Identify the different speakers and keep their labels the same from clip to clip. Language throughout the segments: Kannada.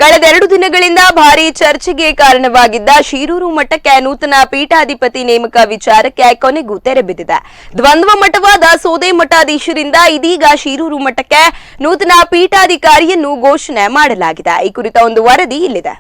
Speaker 1: ಕಳೆದ 2 ದಿನಗಳಿಂದ ಭಾರೀ ಚರ್ಚೆಗೆ ಕಾರಣವಾಗಿದ್ದ ಶಿರೂರು ಮಠಕ್ಕೆ ನೂತನ ಪೀಠಾಧಿಪತಿ ನೇಮಕ ವಿಚಾರಕ್ಕೆ ಕೊನೆಗೂ ತೆರೆ ಬಿದ್ದಿದೆ. ದ್ವಂದ್ವ ಮಠವಾದ ಸೋದೆ ಮಠಾಧೀಶರಿಂದ ಇದೀಗ ಶಿರೂರು ಮಠಕ್ಕೆ ನೂತನ ಪೀಠಾಧಿಕಾರಿಯನ್ನು ಘೋಷಣೆ ಮಾಡಲಾಗಿದೆ. ಈ ಕುರಿತ ಒಂದು ವರದಿ ಇಲ್ಲಿದೆ.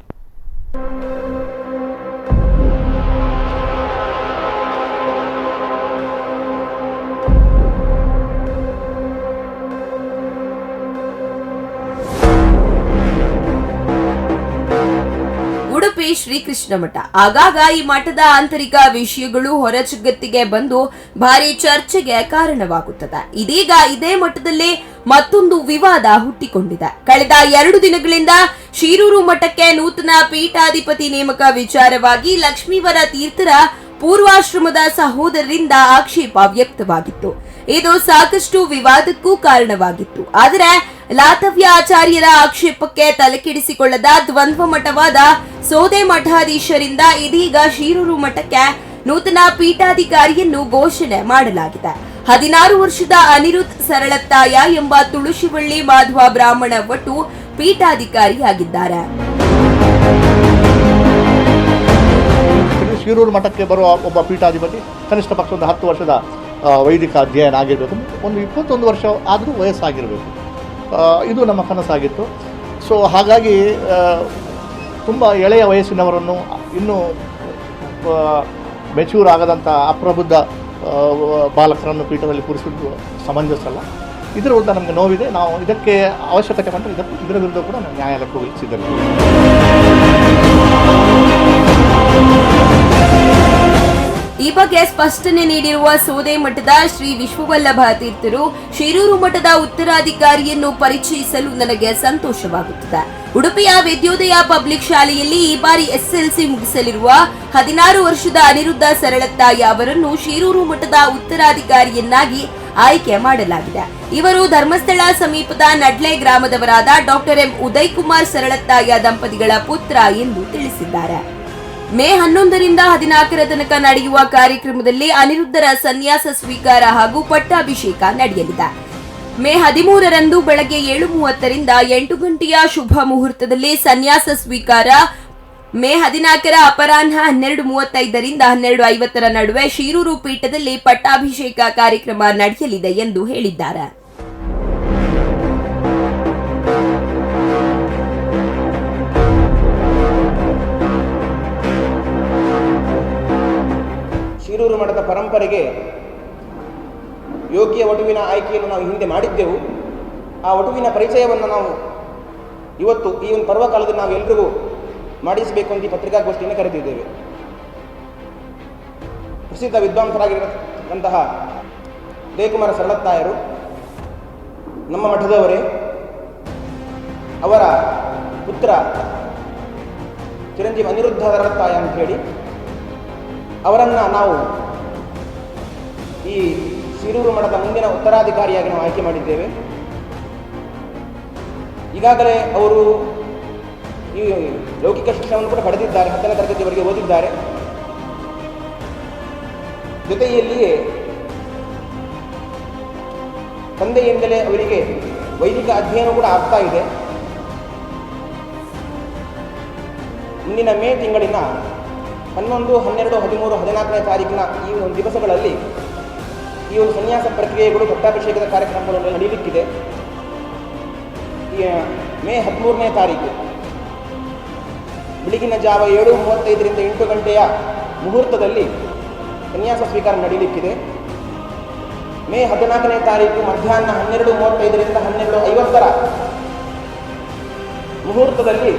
Speaker 1: ಉಡುಪಿ ಶ್ರೀಕೃಷ್ಣ ಮಠ ಆಗಾಗ ಈ ಮಠದ ಆಂತರಿಕ ವಿಷಯಗಳು ಹೊರಜಗತ್ತಿಗೆ ಬಂದು ಭಾರಿ ಚರ್ಚೆಗೆ ಕಾರಣವಾಗುತ್ತದೆ. ಇದೀಗ ಇದೇ ಮಠದಲ್ಲಿ ಮತ್ತೊಂದು ವಿವಾದ ಹುಟ್ಟಿಕೊಂಡಿದೆ. ಕಳೆದ 2 ದಿನಗಳಿಂದ ಶಿರೂರು ಮಠಕ್ಕೆ ನೂತನ ಪೀಠಾಧಿಪತಿ ನೇಮಕ ವಿಚಾರವಾಗಿ ಲಕ್ಷ್ಮೀವರ ತೀರ್ಥರ ಪೂರ್ವಾಶ್ರಮದ ಸಹೋದರರಿಂದ ಆಕ್ಷೇಪ ವ್ಯಕ್ತವಾಗಿತ್ತು. ಇದು ಸಾಕಷ್ಟು ವಿವಾದಕ್ಕೂ ಕಾರಣವಾಗಿತ್ತು. ಆದರೆ ಲಾತವ್ಯ ಆಚಾರ್ಯರ ಆಕ್ಷೇಪಕ್ಕೆ ತಲೆಕೆಡಿಸಿಕೊಳ್ಳದ ದ್ವಂದ್ವ ಮಠವಾದ ಸೋದೆ ಮಠಾಧೀಶರಿಂದ ಇದೀಗ ಶಿರೂರು ಮಠಕ್ಕೆ ನೂತನ ಪೀಠಾಧಿಕಾರಿಯನ್ನು ಘೋಷಣೆ ಮಾಡಲಾಗಿದೆ. 16 ವರ್ಷದ ಅನಿರುದ್ಧ ಸರಳತ್ತಾಯ ಎಂಬ ತುಳಸಿವಳ್ಳಿ ಮಾಧವ ಬ್ರಾಹ್ಮಣ ಒಟ್ಟು ಪೀಠಾಧಿಕಾರಿಯಾಗಿದ್ದಾರೆ.
Speaker 2: ಶಿರೂರು ಮಠಕ್ಕೆ ಬರುವ ಒಬ್ಬ ಪೀಠಾಧಿಪತಿ ಕನಿಷ್ಠ ಪಕ್ಷ ಒಂದು 10 ವರ್ಷದ ವೈದಿಕ ಅಧ್ಯಯನ ಆಗಿರಬೇಕು, ಒಂದು 21 ವರ್ಷ ಆದರೂ ವಯಸ್ಸಾಗಿರಬೇಕು. ಇದು ನಮ್ಮ ಕನಸಾಗಿತ್ತು. ಸೊ ಹಾಗಾಗಿ ತುಂಬ ಎಳೆಯ ವಯಸ್ಸಿನವರನ್ನು ಇನ್ನೂ ಮೆಚ್ಯೂರ್ ಆಗದಂಥ ಅಪ್ರಬುದ್ಧ ಬಾಲಕರನ್ನು ಪೀಠದಲ್ಲಿ ಕೂರಿಸಿದ್ದು ಸಮಂಜಸ ಅಲ್ಲ. ಇದರ ವಿರುದ್ಧ ನಮಗೆ ನೋವಿದೆ. ನಾವು ಇದಕ್ಕೆ ಅವಶ್ಯಕತೆ ಬಂದರೆ ಇದರ ವಿರುದ್ಧ ಕೂಡ ನಾವು ನ್ಯಾಯಾಲಯಕ್ಕೆ ಹೋಗಲಿಕ್ಕೆ ಸಿದ್ಧರಿದ್ದೇವೆ.
Speaker 1: ಈ ಬಗ್ಗೆ ಸ್ಪಷ್ಟನೆ ನೀಡಿರುವ ಸೋದೆ ಮಠದ ಶ್ರೀ ವಿಶ್ವವಲ್ಲಭ ತೀರ್ಥರು, ಶಿರೂರು ಮಠದ ಉತ್ತರಾಧಿಕಾರಿಯನ್ನು ಪರಿಚಯಿಸಲು ನನಗೆ ಸಂತೋಷವಾಗುತ್ತದೆ. ಉಡುಪಿಯ ವಿದ್ಯೋದಯ ಪಬ್ಲಿಕ್ ಶಾಲೆಯಲ್ಲಿ ಈ ಬಾರಿ ಎಸ್ಎಲ್ಸಿ ಮುಗಿಸಲಿರುವ 16 ವರ್ಷದ ಅನಿರುದ್ಧ ಸರಳತ್ತಾಯ ಅವರನ್ನು ಶಿರೂರು ಮಠದ ಉತ್ತರಾಧಿಕಾರಿಯನ್ನಾಗಿ ಆಯ್ಕೆ ಮಾಡಲಾಗಿದೆ. ಇವರು ಧರ್ಮಸ್ಥಳ ಸಮೀಪದ ನಡ್ಲೆ ಗ್ರಾಮದವರಾದ ಡಾಕ್ಟರ್ ಎಂ ಉದಯ್ ಕುಮಾರ್ ಸರಳತ್ತಾಯ ದಂಪತಿಗಳ ಪುತ್ರ ಎಂದು ತಿಳಿಸಿದ್ದಾರೆ. ಮೇ 11ರಿಂದ 14ರ ತನಕ ನಡೆಯುವ ಕಾರ್ಯಕ್ರಮದಲ್ಲಿ ಅನಿರುದ್ಧರ ಸನ್ಯಾಸ ಸ್ವೀಕಾರ ಹಾಗೂ ಪಟ್ಟಾಭಿಷೇಕ ನಡೆಯಲಿದೆ. ಮೇ 13ರಂದು ಬೆಳಗ್ಗೆ 7:30ರಿಂದ 8 ಗಂಟೆಯ ಶುಭ ಮುಹೂರ್ತದಲ್ಲಿ ಸನ್ಯಾಸ ಸ್ವೀಕಾರ. ಮೇ 14ರ ಅಪರಾಹ್ನ 12:35ರಿಂದ 12:50ರ ನಡುವೆ ಶಿರೂರು ಪೀಠದಲ್ಲಿ ಪಟ್ಟಾಭಿಷೇಕ ಕಾರ್ಯಕ್ರಮ ನಡೆಯಲಿದೆ ಎಂದು ಹೇಳಿದ್ದಾರೆ.
Speaker 3: ಶಿರೂರು ಮಠದ ಪರಂಪರೆಗೆ ಯೋಗ್ಯ ವಟುವಿನ ಆಯ್ಕೆಯನ್ನು ನಾವು ಹಿಂದೆ ಮಾಡಿದ್ದೆವು. ಆ ವಟುವಿನ ಪರಿಚಯವನ್ನು ನಾವು ಇವತ್ತು ಈ ಒಂದು ಪರ್ವಕಾಲದಲ್ಲಿ ನಾವು ಎಲ್ರಿಗೂ ಮಾಡಿಸಬೇಕು ಅಂತ ಈ ಪತ್ರಿಕಾಗೋಷ್ಠಿಯನ್ನು ಕರೆದಿದ್ದೇವೆ. ಪ್ರಸಿದ್ಧ ವಿದ್ವಾಂಸರಾಗಿರತಕ್ಕಂತಹ ಉದಯಕುಮಾರ ಸರಳತ್ತಾಯರು ನಮ್ಮ ಮಠದವರೇ. ಅವರ ಪುತ್ರ ಚಿರಂಜೀವಿ ಅನಿರುದ್ಧ ಸರಳತ್ತಾಯ ಅಂತ ಹೇಳಿ ಅವರನ್ನು ನಾವು ಈ ಶಿರೂರು ಮಠದ ಮುಂದಿನ ಉತ್ತರಾಧಿಕಾರಿಯಾಗಿ ನಾವು ಆಯ್ಕೆ ಮಾಡಿದ್ದೇವೆ. ಈಗಾಗಲೇ ಅವರು ಈ ಲೌಕಿಕ ಶಿಕ್ಷಣವನ್ನು ಕೂಡ ಪಡೆದಿದ್ದಾರೆ, 10ನೇ ತರಗತಿಯವರೆಗೆ ಓದಿದ್ದಾರೆ. ಜೊತೆಯಲ್ಲಿಯೇ ತಂದೆಯಿಂದಲೇ ಅವರಿಗೆ ವೈದಿಕ ಅಧ್ಯಯನ ಕೂಡ ಆಗ್ತಾ ಇದೆ. ಮುಂದಿನ ಮೇ ತಿಂಗಳಿನ 11, 12, 13, 14ನೇ ತಾರೀಕಿನ ಈ ಒಂದು ದಿವಸಗಳಲ್ಲಿ ಈ ಒಂದು ಸನ್ಯಾಸ ಪ್ರಕ್ರಿಯೆಗಳು ಪಟ್ಟಾಭಿಷೇಕದ ಕಾರ್ಯಕ್ರಮಗಳು ನಡೆಯಲಿಕ್ಕಿದೆ. ಮೇ 13ನೇ ತಾರೀಕು ಬೆಳಗಿನ ಜಾವ 7:35ರಿಂದ 8 ಗಂಟೆಯ ಮುಹೂರ್ತದಲ್ಲಿ ಸನ್ಯಾಸ ಸ್ವೀಕಾರ ನಡೆಯಲಿಕ್ಕಿದೆ. ಮೇ 14ನೇ ತಾರೀಕು ಮಧ್ಯಾಹ್ನ 12:35ರಿಂದ 12:50ರ ಮುಹೂರ್ತದಲ್ಲಿ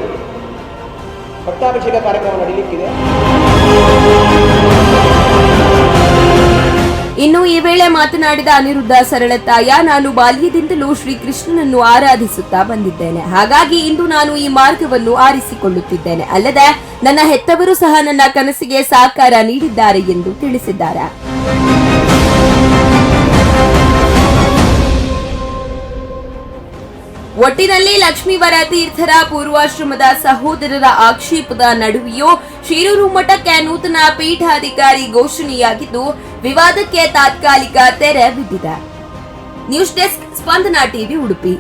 Speaker 3: ಪಟ್ಟಾಭಿಷೇಕ ಕಾರ್ಯಕ್ರಮ ನಡೆಯಲಿಕ್ಕಿದೆ.
Speaker 1: ಇನ್ನು ಈ ವೇಳೆ ಮಾತನಾಡಿದ ಅನಿರುದ್ಧ ಸರಳತ್ತಾಯ, ನಾನು ಬಾಲ್ಯದಿಂದಲೂ ಶ್ರೀಕೃಷ್ಣನನ್ನು ಆರಾಧಿಸುತ್ತಾ ಬಂದಿದ್ದೇನೆ. ಹಾಗಾಗಿ ಇಂದು ನಾನು ಈ ಮಾರ್ಗವನ್ನು ಆರಿಸಿಕೊಳ್ಳುತ್ತಿದ್ದೇನೆ. ಅಲ್ಲದೆ ನನ್ನ ಹೆತ್ತವರು ಸಹ ನನ್ನ ಕನಸಿಗೆ ಸಹಕಾರ ನೀಡಿದ್ದಾರೆ ಎಂದು ತಿಳಿಸಿದ್ದಾರೆ. ಒಟ್ಟಿನಲ್ಲಿ ಲಕ್ಷ್ಮೀವರ ತೀರ್ಥರ ಪೂರ್ವಾಶ್ರಮದ ಸಹೋದರರ ಆಕ್ಷೇಪದ ನಡುವೆಯೂ ಶಿರೂರು ಮಠಕ್ಕೆ ನೂತನ ಪೀಠಾಧಿಕಾರಿ ಘೋಷಣೆಯಾಗಿದ್ದು ವಿವಾದಕ್ಕೆ ತಾತ್ಕಾಲಿಕ ತೆರೆ ಬಿದ್ದಿದೆ. ನ್ಯೂಸ್ ಡೆಸ್ಕ್, ಸ್ಪಂದನ ಟಿವಿ, ಉಡುಪಿ.